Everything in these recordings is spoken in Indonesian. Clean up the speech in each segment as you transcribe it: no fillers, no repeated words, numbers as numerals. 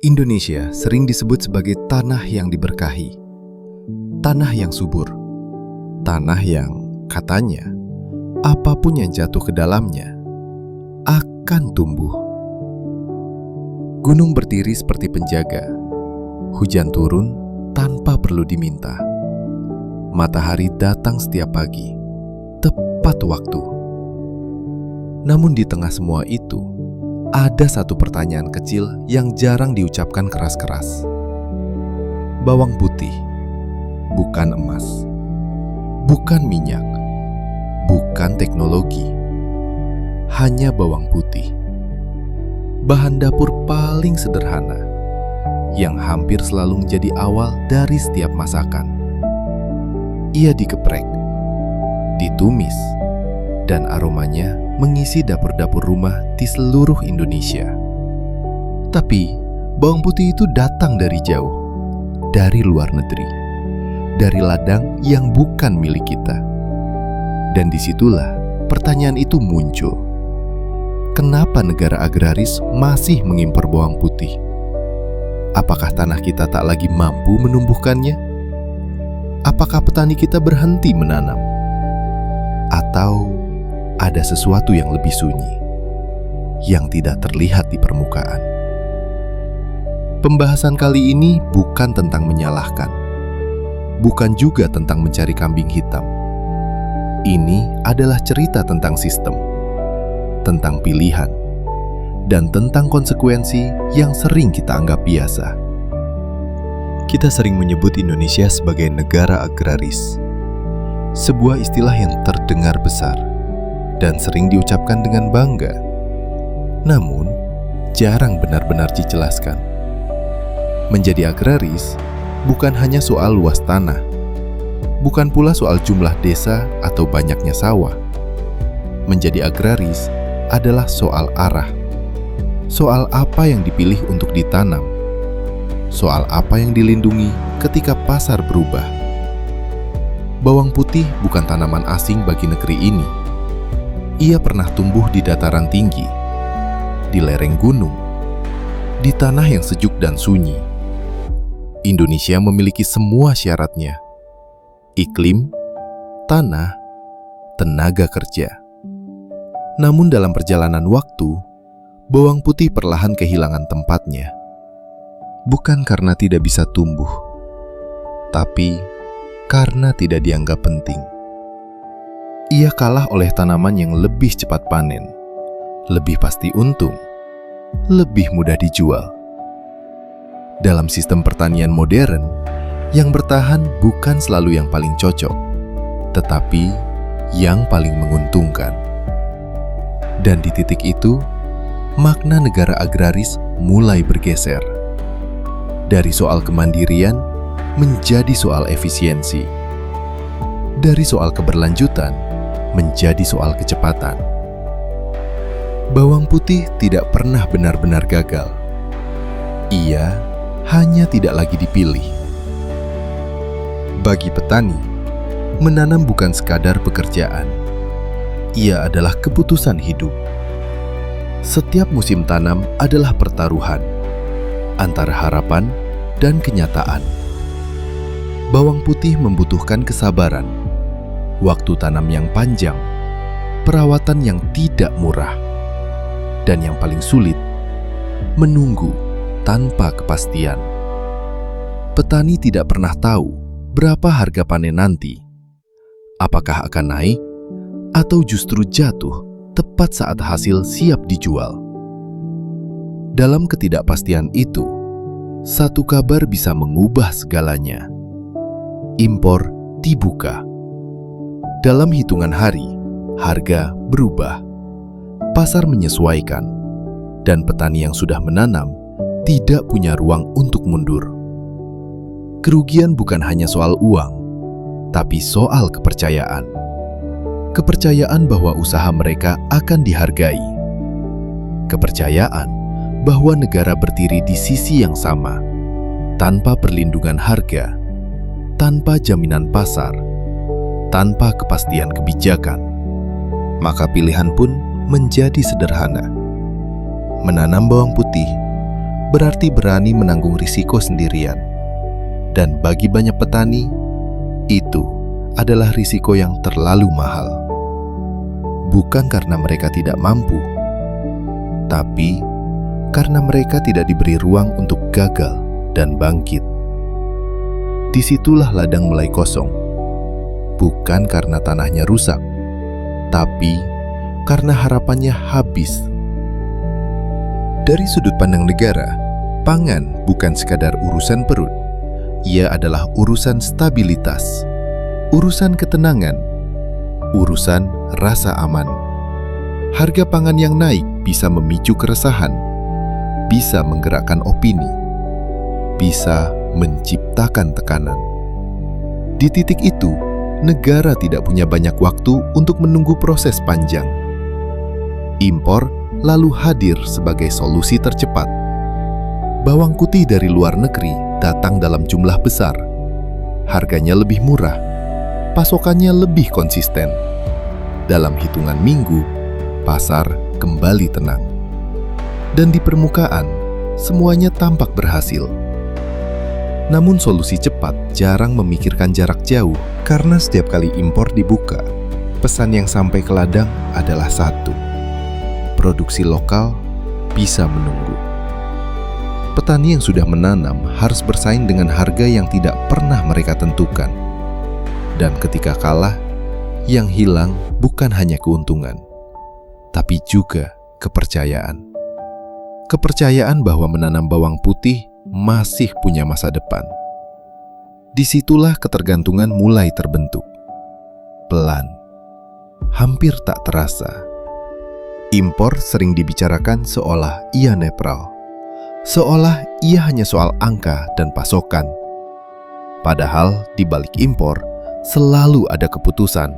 Indonesia sering disebut sebagai tanah yang diberkahi, tanah yang subur, tanah yang katanya apapun yang jatuh ke dalamnya akan tumbuh. Gunung berdiri seperti penjaga, hujan turun tanpa perlu diminta, matahari datang setiap pagi, tepat waktu. Namun di tengah semua itu, ada satu pertanyaan kecil yang jarang diucapkan keras-keras. Bawang putih, bukan emas, bukan minyak, bukan teknologi, hanya bawang putih. Bahan dapur paling sederhana, yang hampir selalu menjadi awal dari setiap masakan. Ia dikeprek, ditumis, dan aromanya mengisi dapur-dapur rumah di seluruh Indonesia. Tapi, bawang putih itu datang dari jauh, dari luar negeri, dari ladang yang bukan milik kita. Dan disitulah pertanyaan itu muncul. Kenapa negara agraris masih mengimpor bawang putih? Apakah tanah kita tak lagi mampu menumbuhkannya? Apakah petani kita berhenti menanam? Atau ada sesuatu yang lebih sunyi, yang tidak terlihat di permukaan? Pembahasan kali ini bukan tentang menyalahkan, bukan juga tentang mencari kambing hitam. Ini adalah cerita tentang sistem, tentang pilihan, dan tentang konsekuensi yang sering kita anggap biasa. Kita sering menyebut Indonesia sebagai negara agraris, sebuah istilah yang terdengar besar dan sering diucapkan dengan bangga, namun jarang benar-benar dijelaskan. Menjadi agraris bukan hanya soal luas tanah, bukan pula soal jumlah desa atau banyaknya sawah. Menjadi agraris adalah soal arah, soal apa yang dipilih untuk ditanam, soal apa yang dilindungi ketika pasar berubah. Bawang putih bukan tanaman asing bagi negeri ini. Ia pernah tumbuh di dataran tinggi, di lereng gunung, di tanah yang sejuk dan sunyi. Indonesia memiliki semua syaratnya: iklim, tanah, tenaga kerja. Namun dalam perjalanan waktu, bawang putih perlahan kehilangan tempatnya. Bukan karena tidak bisa tumbuh, tapi karena tidak dianggap penting. Ia kalah oleh tanaman yang lebih cepat panen, lebih pasti untung, lebih mudah dijual. Dalam sistem pertanian modern, yang bertahan bukan selalu yang paling cocok, tetapi yang paling menguntungkan. Dan di titik itu, makna negara agraris mulai bergeser. Dari soal kemandirian menjadi soal efisiensi. Dari soal keberlanjutan menjadi soal kecepatan. Bawang putih tidak pernah benar-benar gagal. Ia hanya tidak lagi dipilih. Bagi petani, menanam bukan sekadar pekerjaan. Ia adalah keputusan hidup. Setiap musim tanam adalah pertaruhan antara harapan dan kenyataan. Bawang putih membutuhkan kesabaran, waktu tanam yang panjang, perawatan yang tidak murah, dan yang paling sulit, menunggu tanpa kepastian. Petani tidak pernah tahu berapa harga panen nanti. Apakah akan naik atau justru jatuh tepat saat hasil siap dijual? Dalam ketidakpastian itu, satu kabar bisa mengubah segalanya. Impor dibuka. Dalam hitungan hari, harga berubah, pasar menyesuaikan, dan petani yang sudah menanam tidak punya ruang untuk mundur. Kerugian bukan hanya soal uang, tapi soal kepercayaan. Kepercayaan bahwa usaha mereka akan dihargai. Kepercayaan bahwa negara berdiri di sisi yang sama, tanpa perlindungan harga, tanpa jaminan pasar, tanpa kepastian kebijakan. Maka pilihan pun menjadi sederhana. Menanam bawang putih berarti berani menanggung risiko sendirian. Dan bagi banyak petani, itu adalah risiko yang terlalu mahal. Bukan karena mereka tidak mampu, tapi karena mereka tidak diberi ruang untuk gagal dan bangkit. Disitulah ladang mulai kosong. Bukan karena tanahnya rusak, tapi karena harapannya habis. Dari sudut pandang negara, pangan bukan sekadar urusan perut. Ia adalah urusan stabilitas, urusan ketenangan, urusan rasa aman. Harga pangan yang naik bisa memicu keresahan, bisa menggerakkan opini, bisa menciptakan tekanan. Di titik itu, negara tidak punya banyak waktu untuk menunggu proses panjang. Impor lalu hadir sebagai solusi tercepat. Bawang putih dari luar negeri datang dalam jumlah besar. Harganya lebih murah, pasokannya lebih konsisten. Dalam hitungan minggu, pasar kembali tenang. Dan di permukaan, semuanya tampak berhasil. Namun solusi cepat jarang memikirkan jarak jauh karena setiap kali impor dibuka, pesan yang sampai ke ladang adalah satu: produksi lokal bisa menunggu. Petani yang sudah menanam harus bersaing dengan harga yang tidak pernah mereka tentukan. Dan ketika kalah, yang hilang bukan hanya keuntungan, tapi juga kepercayaan. Kepercayaan bahwa menanam bawang putih masih punya masa depan. Disitulah ketergantungan mulai terbentuk. Pelan, hampir tak terasa. Impor sering dibicarakan seolah ia netral, seolah ia hanya soal angka dan pasokan. Padahal di balik impor selalu ada keputusan,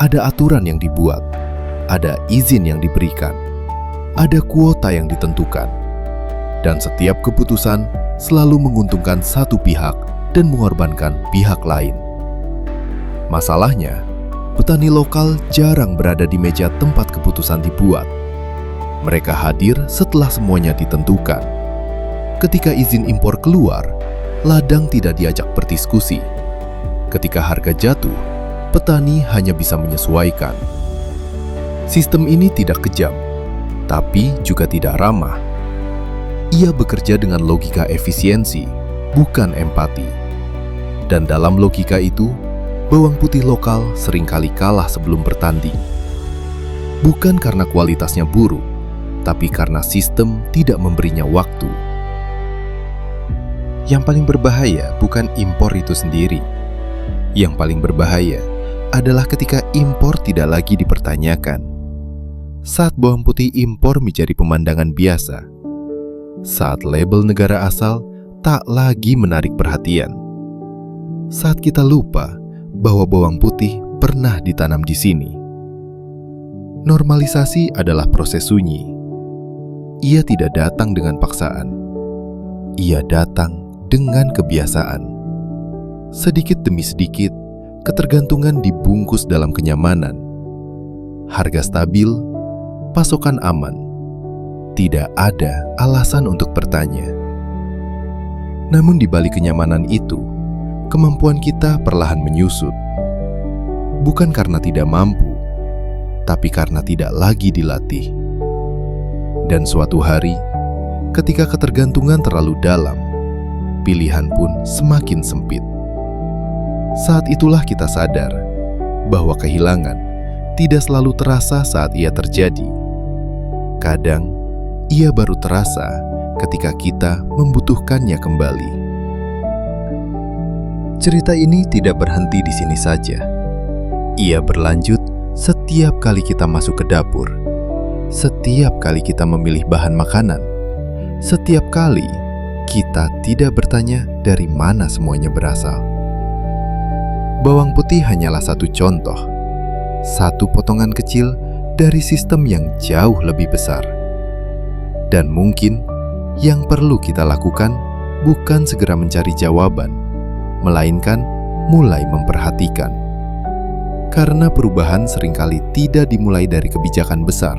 ada aturan yang dibuat, ada izin yang diberikan, ada kuota yang ditentukan, dan setiap keputusan selalu menguntungkan satu pihak dan mengorbankan pihak lain. Masalahnya, petani lokal jarang berada di meja tempat keputusan dibuat. Mereka hadir setelah semuanya ditentukan. Ketika izin impor keluar, ladang tidak diajak berdiskusi. Ketika harga jatuh, petani hanya bisa menyesuaikan. Sistem ini tidak kejam, tapi juga tidak ramah. Ia bekerja dengan logika efisiensi, bukan empati. Dan dalam logika itu, bawang putih lokal seringkali kalah sebelum bertanding. Bukan karena kualitasnya buruk, tapi karena sistem tidak memberinya waktu. Yang paling berbahaya bukan impor itu sendiri. Yang paling berbahaya adalah ketika impor tidak lagi dipertanyakan. Saat bawang putih impor menjadi pemandangan biasa. Saat label negara asal tak lagi menarik perhatian. Saat kita lupa bahwa bawang putih pernah ditanam di sini. Normalisasi adalah proses sunyi. Ia tidak datang dengan paksaan. Ia datang dengan kebiasaan. Sedikit demi sedikit, ketergantungan dibungkus dalam kenyamanan. Harga stabil, pasokan aman. Tidak ada alasan untuk bertanya. Namun di balik kenyamanan itu, kemampuan kita perlahan menyusut. Bukan karena tidak mampu, tapi karena tidak lagi dilatih. Dan suatu hari, ketika ketergantungan terlalu dalam, pilihan pun semakin sempit. Saat itulah kita sadar bahwa kehilangan tidak selalu terasa saat ia terjadi. Kadang, ia baru terasa ketika kita membutuhkannya kembali. Cerita ini tidak berhenti di sini saja. Ia berlanjut setiap kali kita masuk ke dapur, setiap kali kita memilih bahan makanan, setiap kali kita tidak bertanya dari mana semuanya berasal. Bawang putih hanyalah satu contoh, satu potongan kecil dari sistem yang jauh lebih besar. Dan mungkin yang perlu kita lakukan bukan segera mencari jawaban, melainkan mulai memperhatikan. Karena perubahan seringkali tidak dimulai dari kebijakan besar,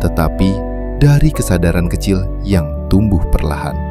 tetapi dari kesadaran kecil yang tumbuh perlahan.